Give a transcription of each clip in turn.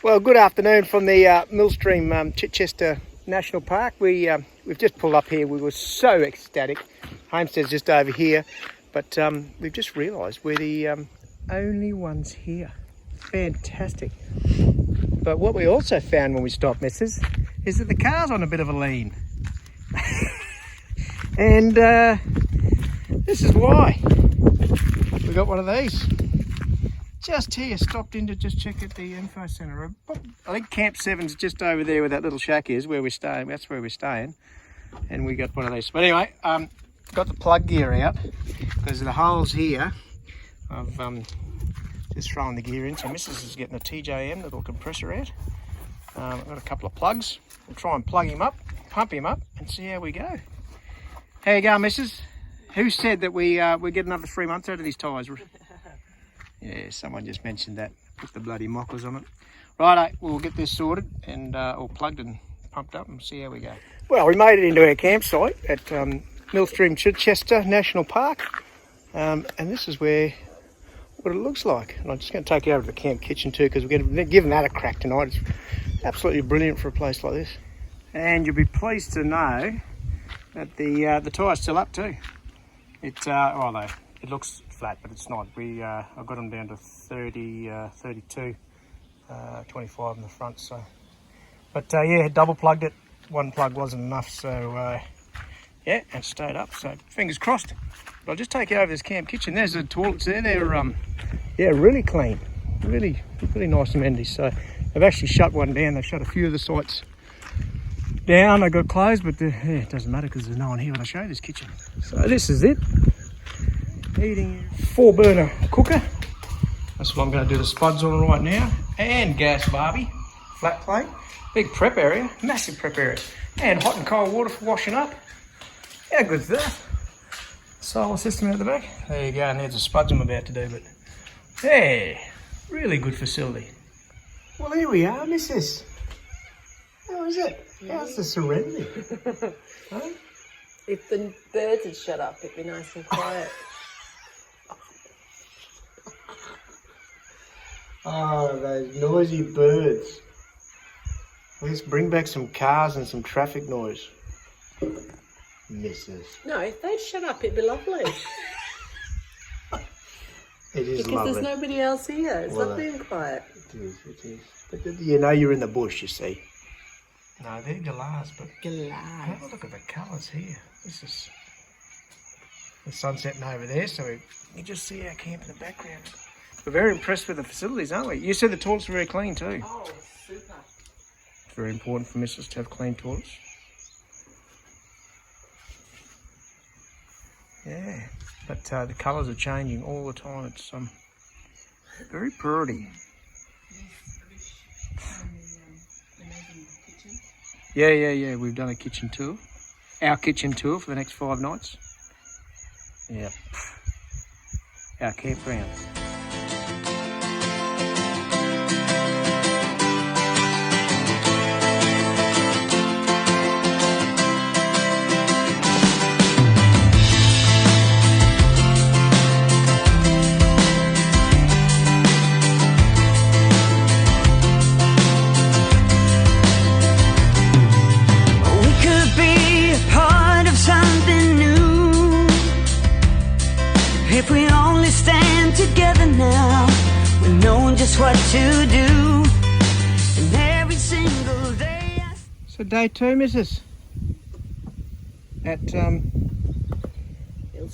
Well, good afternoon from the Millstream Chichester National Park. We've just pulled up here. We were so ecstatic. Homestead's just over here, but we've just realised we're the only ones here. Fantastic. But what we also found when we stopped, missus, is that the car's on a bit of a lean. And this is why. We got one of these. Just here, stopped in to just check at the info centre. I think Camp 7's just over there where that little shack is, where we're staying. That's where we're staying. And we got one of these. But anyway, got the plug gear out because the holes here, I've just thrown the gear in. So Mrs. is getting a TJM, little compressor out. I've got a couple of plugs. We'll try and plug him up, pump him up, and see how we go. How you going, Mrs.? Who said that we get another 3 months out of these tyres? Yeah, someone just mentioned that. Put the bloody mockers on it. Righto, we'll get this sorted and all plugged and pumped up and see how we go. Well, we made it into our campsite at Millstream Chichester National Park. And this is what it looks like. And I'm just going to take you over to the camp kitchen too, because we're going to give that a crack tonight. It's absolutely brilliant for a place like this. And you'll be pleased to know that the tyre's still up too. It looks flat, but it's not. I got them down to 30, 32, 25 in the front. So, but yeah, double plugged it. One plug wasn't enough, so yeah, and stayed up. So fingers crossed. But I'll just take you over this camp kitchen. There's the toilets there. They're yeah, really clean, really nice and handy. So they've actually shut one down. They shut a few of the sites down. They got closed, but yeah, it doesn't matter because there's no one here when I show you this kitchen. So this is it. Heating 4-burner cooker. That's what I'm going to do the spuds on right now. And gas barbie, flat plate, big prep area, massive prep area, and hot and cold water for washing up. How good's that? Solar system out the back. There you go. And there's the spuds I'm about to do, but hey, really good facility. Well, here we are, missus. How is it? How's the serenity? Huh? If the birds had shut up, it'd be nice and quiet. Oh, those noisy birds. Let's bring back some cars and some traffic noise. Missus. No, if they'd shut up, it'd be lovely. It is because lovely. There's nobody else here. It's Well, lovely and quiet. It is. But you know you're in the bush, you see. No, they're galahs, but have a look at the colours here. This is the sun setting over there, so you just see our camp in the background. We're very impressed with the facilities, aren't we? You said the toilets are very clean too. Oh, super. It's very important for missus to have clean toilets. Yeah, but the colours are changing all the time. It's very pretty. Yeah. We've done a kitchen tour. Our kitchen tour for the next 5 nights. Yeah. Our campground. If we only stand together now, we know just what to do. And every single day. So day 2, missus, at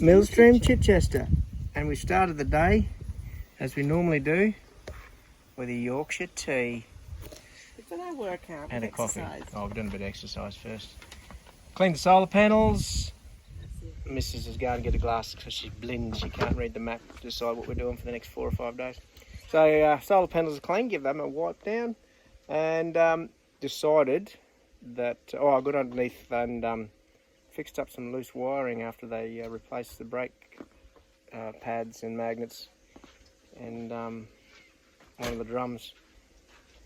Millstream Chichester, and we started the day as we normally do with a Yorkshire tea. Did I work out? And a exercise? coffee. Oh, we've done a bit of exercise first. Cleaned the solar panels. Mrs. is going to get a glass because she's blind. She can't read the map to decide what we're doing for the next 4 or 5 days. So solar panels are clean. Give them a wipe down, and decided that I got underneath and fixed up some loose wiring after they replaced the brake pads and magnets and one of the drums.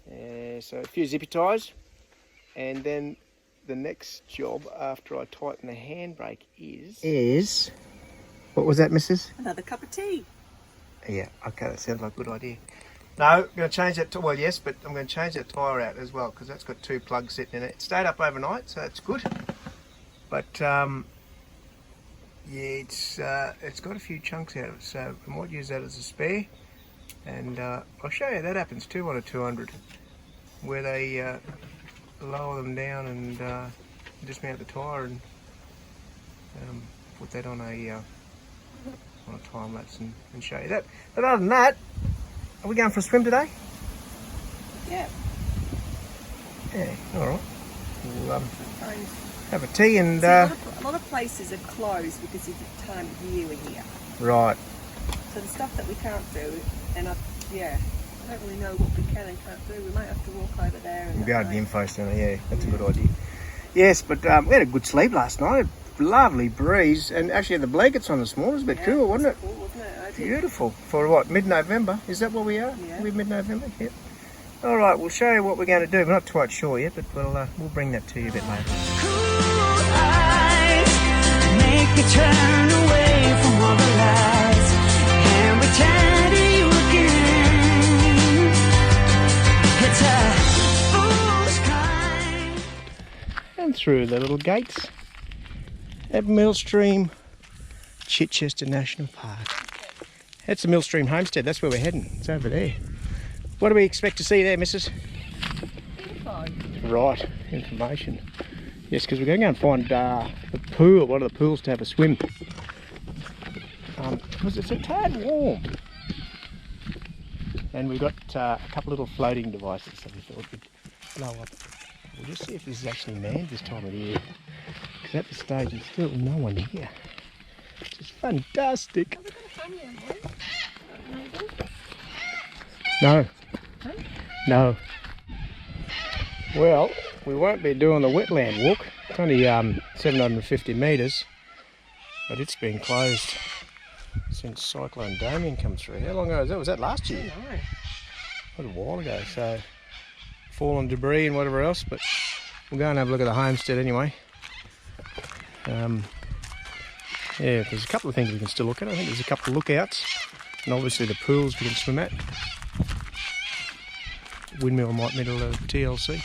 So a few zippy ties, and then the next job after I tighten the handbrake is what was that, missus? Another cup of tea. Yeah, okay, that sounds like a good idea. No, I'm going to change that. Well, yes, but I'm going to change that tyre out as well because that's got 2 plugs sitting in it. It stayed up overnight, so that's good. But yeah, it's got a few chunks out of it, so I might use that as a spare. And I'll show you that happens too on a 200, where they lower them down and dismount the tyre and put that on a time lapse and show you that. But other than that, are we going for a swim today? Yeah. Yeah, all right. We'll have a tea and... See, a lot of places are closed because of the time of year we're here. Right. So the stuff that we can't do, and I don't really know what we can and can't do. We might have to walk over there and... Go to the info centre, yeah, that's a good idea. Yes, but we had a good sleep last night. A lovely breeze, and actually the blankets on this morning was a bit cool, wasn't it? Cool, wasn't it? Beautiful. For what, mid-November? Is that where we are? Yeah. We're mid-November? Yep. All right, we'll show you what we're going to do. We're not quite sure yet, but we'll bring that to you a bit later. Cool eyes make me turn away from all the lights and return to you again. It's a fool's kind. And through the little gates at Millstream Chichester National Park. That's the Millstream Homestead. That's where we're heading. It's over there. What do we expect to see there, missus? Info. Right, information. Yes, because we're going to go and find the pool, one of the pools, to have a swim. Because it's a tad warm. And we've got a couple little floating devices that we thought would blow up. We'll just see if this is actually manned this time of the year. Because at this stage there's still no one here. Which is fantastic. No. No. Well, we won't be doing the wetland walk. It's only 750 metres, but it's been closed since Cyclone Damien come through. How long ago was that? Was that last year? No. What a while ago. So, fallen debris and whatever else, but we'll go and have a look at the homestead anyway. Yeah, there's a couple of things we can still look at. I think there's a couple of lookouts, and obviously the pools we can swim at. Windmill might need a little TLC.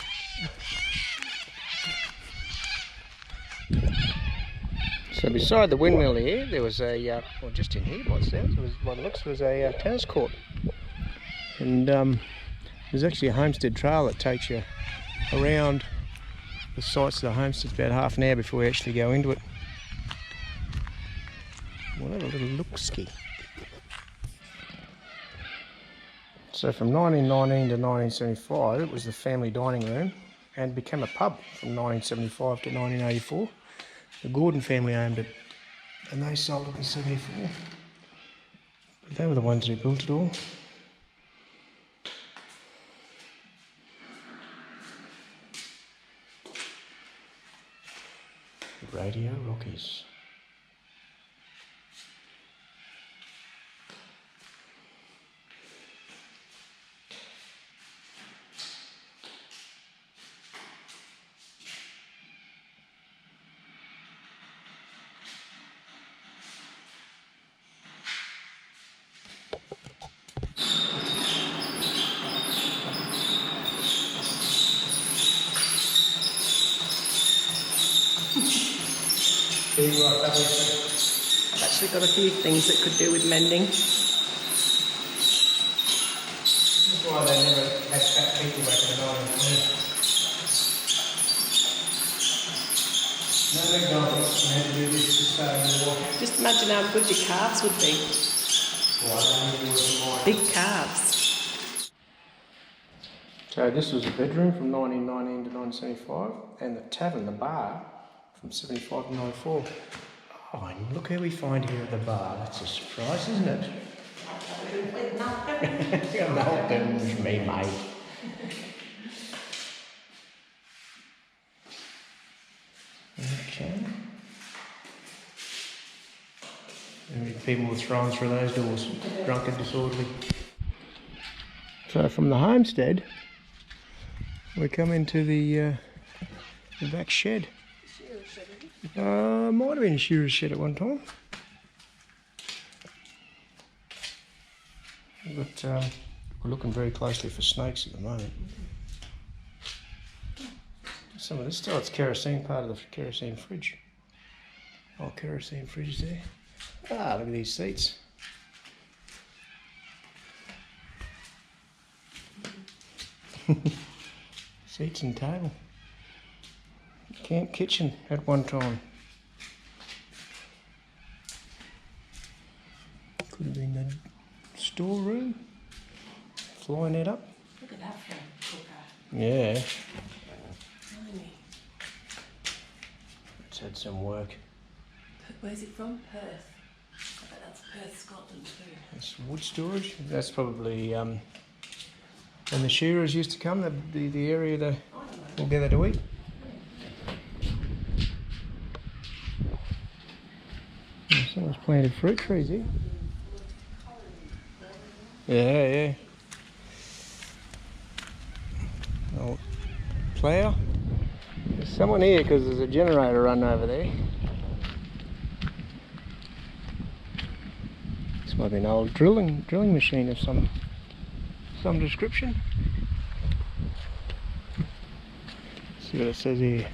So beside the windmill here, there was a, well, just in here by the sounds, by the looks, was a tennis court. And there's actually a homestead trail that takes you around the sites of the homestead. It's about half an hour before we actually go into it. We'll have a little look-ski. So from 1919 to 1975, it was the family dining room and became a pub from 1975 to 1984. The Gordon family owned it and they sold it in 74. They were the ones who built it all. Radio Rockies. I've actually got a few things that could do with mending. That's why they never had fat people back in the 1920s. No McDonald's, they had to do this to stay in the water. Just imagine how good your calves would be. Big calves. So this was a bedroom from 1919 to 1975, and the tavern, the bar, from 75 to 94. Oh, and look who we find here at the bar. That's a surprise, isn't it? Nothing's me, mate. Okay. How many people were thrown through those doors, drunk and disorderly? So from the homestead, we come into the back shed. Might have been a shearer's shed at one time. But We're looking very closely for snakes at the moment. Some of this still, it's kerosene, part of the kerosene fridge. Oh, kerosene fridge there. Ah, look at these seats. Seats and table. Camp kitchen at one time. Could have been the storeroom. Flying it up. Look at that front cooker. Yeah. Blimey. It's had some work. Where's it from? Perth. I bet that's Perth, Scotland too. It's wood storage. That's probably when the shearers used to come, the area they all gather to eat. Oh, someone's planted fruit trees here. Yeah. Old plough. There's someone here because there's a generator running over there. This might be an old drilling machine of some description. Let's see what it says here.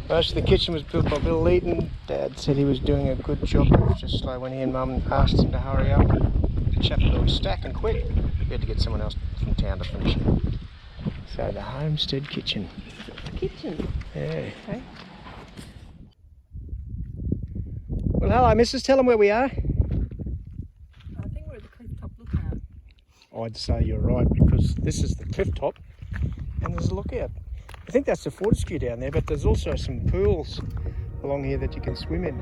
Most of the kitchen was built by Bill Leeton. Dad said he was doing a good job. It was just slow when he and Mum asked him to hurry up. The chap was stacking quick. We had to get someone else from town to finish it. So the homestead kitchen. Kitchen? Yeah. Okay. Well, hello, missus. Tell them where we are. I think we're at the cliff top lookout. I'd say you're right because this is the cliff top and there's a lookout. I think that's the Fortescue down there, but there's also some pools along here that you can swim in.